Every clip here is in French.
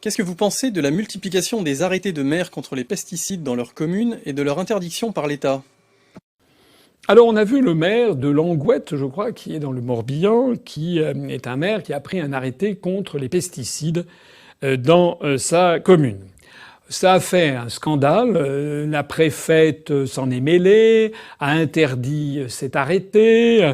Qu'est-ce que vous pensez de la multiplication des arrêtés de maires contre les pesticides dans leurs communes et de leur interdiction par l'État? Alors on a vu le maire de Langouette, je crois, qui est dans le Morbihan, qui est un maire qui a pris un arrêté contre les pesticides dans sa commune. Ça a fait un scandale. La préfète s'en est mêlée, a interdit cet arrêté,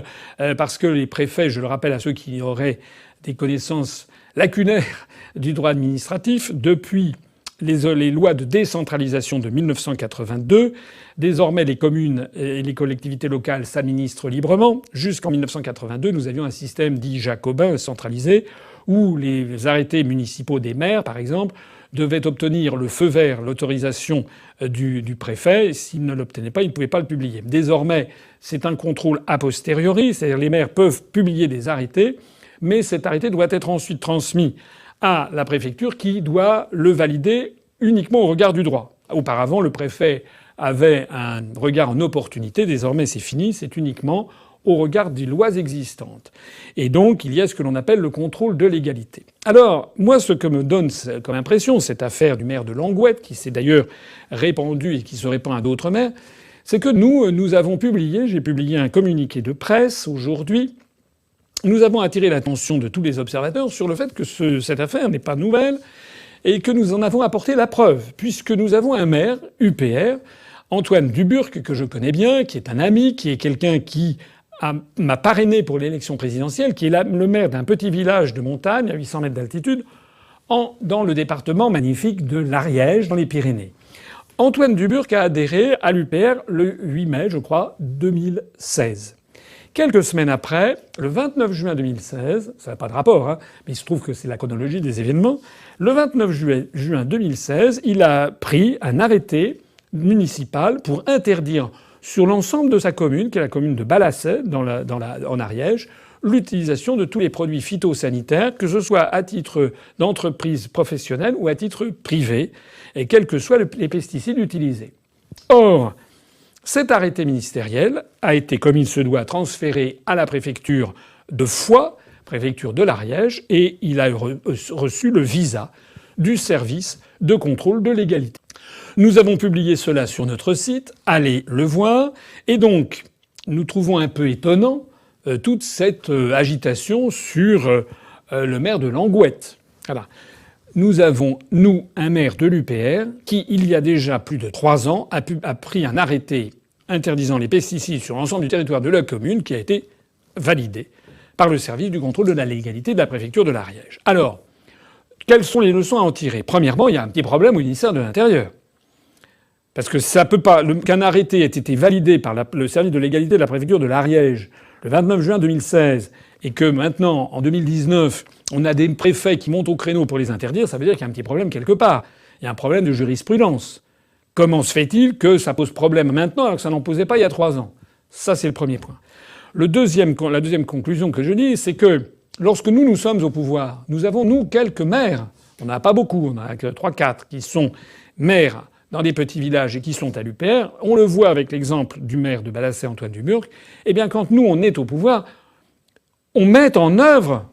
parce que les préfets, je le rappelle à ceux qui auraient des connaissances lacunaires du droit administratif, depuis les lois de décentralisation de 1982, désormais les communes et les collectivités locales s'administrent librement. Jusqu'en 1982, nous avions un système dit jacobin centralisé, où les arrêtés municipaux des maires, par exemple, devaient obtenir le feu vert, l'autorisation du préfet. S'ils ne l'obtenaient pas, ils ne pouvaient pas le publier. Désormais, c'est un contrôle a posteriori, c'est-à-dire les maires peuvent publier des arrêtés, mais cet arrêté doit être ensuite transmis à la préfecture qui doit le valider uniquement au regard du droit. Auparavant, le préfet avait un regard en opportunité. Désormais, c'est fini. C'est uniquement au regard des lois existantes. Et donc, il y a ce que l'on appelle le contrôle de légalité. Alors, moi, ce que me donne comme impression cette affaire du maire de Langouette, qui s'est d'ailleurs répandue et qui se répand à d'autres maires, c'est que nous avons publié, j'ai publié un communiqué de presse aujourd'hui. Nous avons attiré l'attention de tous les observateurs sur le fait que cette affaire n'est pas nouvelle et que nous en avons apporté la preuve, puisque nous avons un maire, UPR, Antoine Duburc, que je connais bien, qui est un ami, qui est quelqu'un qui m'a parrainé pour l'élection présidentielle, qui est le maire d'un petit village de montagne à 800 mètres d'altitude, dans le département magnifique de l'Ariège, dans les Pyrénées. Antoine Duburc a adhéré à l'UPR le 8 mai, je crois, 2016. Quelques semaines après, le 29 juin 2016, ça n'a pas de rapport, hein, mais il se trouve que c'est la chronologie des événements, le 29 juin 2016, il a pris un arrêté municipal pour interdire sur l'ensemble de sa commune, qui est la commune de Balasset, en Ariège, l'utilisation de tous les produits phytosanitaires, que ce soit à titre d'entreprise professionnelle ou à titre privé, et quels que soient les pesticides utilisés. Or, cet arrêté ministériel a été, comme il se doit, transféré à la préfecture de Foix, préfecture de l'Ariège, et il a reçu le visa du service de contrôle de légalité. Nous avons publié cela sur notre site, allez le voir, et donc nous trouvons un peu étonnant toute cette agitation sur le maire de Langouette. Voilà. Nous avons, un maire de l'UPR qui, il y a déjà plus de 3 ans, a pris un arrêté interdisant les pesticides sur l'ensemble du territoire de la commune qui a été validé par le service du contrôle de la légalité de la préfecture de l'Ariège. Alors, quelles sont les leçons à en tirer? Premièrement, il y a un petit problème au ministère de l'Intérieur. Parce que ça peut pas, qu'un arrêté ait été validé par le service de légalité de la préfecture de l'Ariège le 29 juin 2016 et que maintenant, en 2019, on a des préfets qui montent au créneau pour les interdire, ça veut dire qu'il y a un petit problème quelque part. Il y a un problème de jurisprudence. Comment se fait-il que ça pose problème maintenant alors que ça n'en posait pas il y a 3 ans? Ça, c'est le premier point. La deuxième conclusion que je dis, c'est que lorsque nous sommes au pouvoir, nous avons, nous, quelques maires, on n'en a pas beaucoup, on n'en a que 3-4, qui sont maires dans des petits villages et qui sont à l'UPR. On le voit avec l'exemple du maire de Balasset, Antoine Duburc. Eh bien, quand nous, on est au pouvoir, on met en œuvre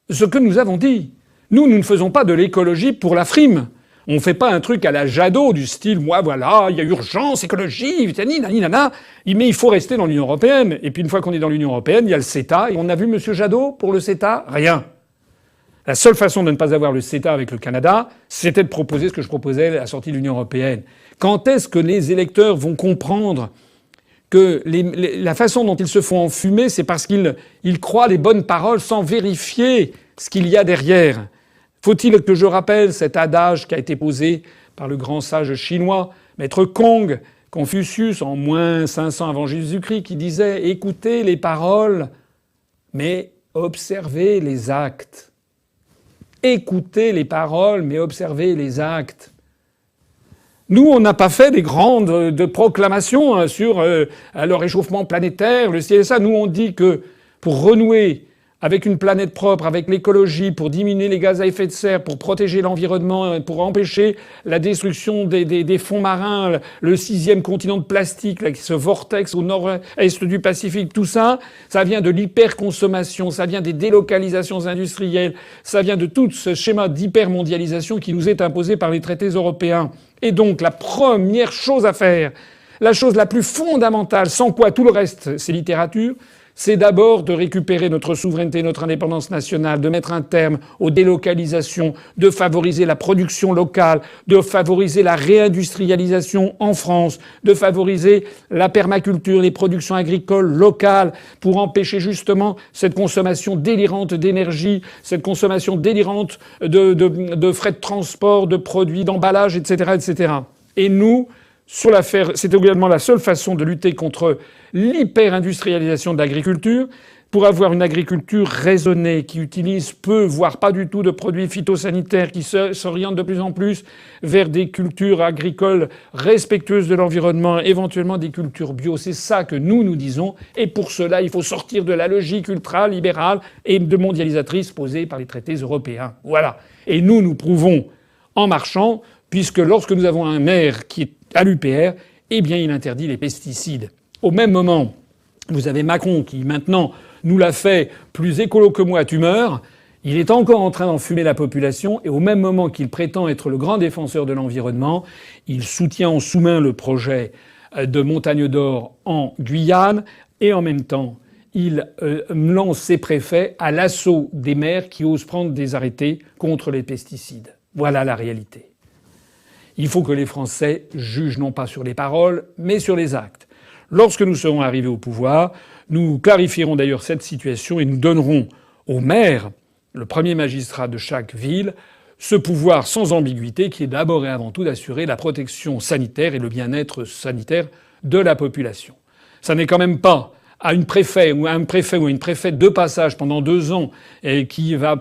ce que nous avons dit. Nous ne faisons pas de l'écologie pour la frime. On ne fait pas un truc à la Jadot du style, moi, voilà, il y a urgence, écologie, nana, mais il faut rester dans l'Union européenne. Et puis une fois qu'on est dans l'Union européenne, il y a le CETA. Et on a vu M. Jadot pour le CETA? Rien. La seule façon de ne pas avoir le CETA avec le Canada, c'était de proposer ce que je proposais à la sortie de l'Union européenne. Quand est-ce que les électeurs vont comprendre que la façon dont ils se font enfumer, c'est parce qu'ils croient les bonnes paroles sans vérifier ce qu'il y a derrière? Faut-il que je rappelle cet adage qui a été posé par le grand sage chinois, Maître Kong, Confucius, en moins 500 avant Jésus-Christ, qui disait « Écoutez les paroles, mais observez les actes ». Écoutez les paroles, mais observez les actes. Nous, on n'a pas fait des grandes proclamations sur le réchauffement planétaire, le CSA. Nous, on dit que pour renouer avec une planète propre, avec l'écologie, pour diminuer les gaz à effet de serre, pour protéger l'environnement, pour empêcher la destruction des fonds marins, le 6e continent de plastique, là, ce vortex au nord-est du Pacifique, tout ça, ça vient de l'hyperconsommation, ça vient des délocalisations industrielles, ça vient de tout ce schéma d'hypermondialisation qui nous est imposé par les traités européens. Et donc, la première chose à faire, la chose la plus fondamentale, sans quoi tout le reste, c'est littérature, c'est d'abord de récupérer notre souveraineté, notre indépendance nationale, de mettre un terme aux délocalisations, de favoriser la production locale, de favoriser la réindustrialisation en France, de favoriser la permaculture, les productions agricoles locales, pour empêcher justement cette consommation délirante d'énergie, cette consommation délirante de frais de transport, de produits, d'emballage, etc., etc. Et nous, sur l'affaire, c'est également la seule façon de lutter contre l'hyper-industrialisation de l'agriculture, pour avoir une agriculture raisonnée, qui utilise peu, voire pas du tout de produits phytosanitaires, qui s'oriente de plus en plus vers des cultures agricoles respectueuses de l'environnement, éventuellement des cultures bio. C'est ça que nous disons. Et pour cela, il faut sortir de la logique ultra-libérale et de mondialisatrice posée par les traités européens. Voilà. Et nous prouvons en marchant, puisque lorsque nous avons un maire qui est à l'UPR, eh bien, il interdit les pesticides. Au même moment, vous avez Macron qui, maintenant, nous l'a fait plus écolo que moi, tu meurs. Il est encore en train d'enfumer la population et au même moment qu'il prétend être le grand défenseur de l'environnement, il soutient en sous-main le projet de Montagne d'Or en Guyane et en même temps, il lance ses préfets à l'assaut des maires qui osent prendre des arrêtés contre les pesticides. Voilà la réalité. Il faut que les Français jugent non pas sur les paroles, mais sur les actes. Lorsque nous serons arrivés au pouvoir, nous clarifierons d'ailleurs cette situation et nous donnerons au maire, le premier magistrat de chaque ville, ce pouvoir sans ambiguïté qui est d'abord et avant tout d'assurer la protection sanitaire et le bien-être sanitaire de la population. Ça n'est quand même pas à un préfet ou une préfète de passage pendant 2 ans et qui va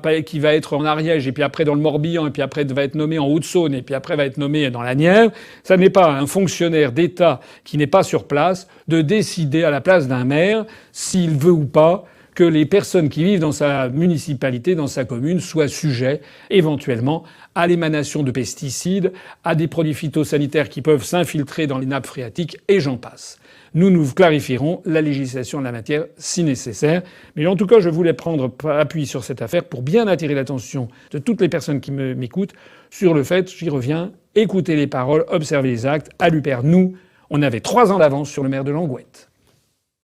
être en Ariège et puis après dans le Morbihan et puis après va être nommé en Haute-Saône et puis après va être nommé dans la Nièvre, ça n'est pas à un fonctionnaire d'État qui n'est pas sur place de décider à la place d'un maire s'il veut ou pas que les personnes qui vivent dans sa municipalité, dans sa commune, soient sujets éventuellement à l'émanation de pesticides, à des produits phytosanitaires qui peuvent s'infiltrer dans les nappes phréatiques et j'en passe. Nous clarifierons la législation en la matière si nécessaire. Mais en tout cas, je voulais prendre appui sur cette affaire pour bien attirer l'attention de toutes les personnes qui m'écoutent sur le fait, j'y reviens, écoutez les paroles, observez les actes. À l'UPR, nous, on avait 3 ans d'avance sur le maire de Langouette.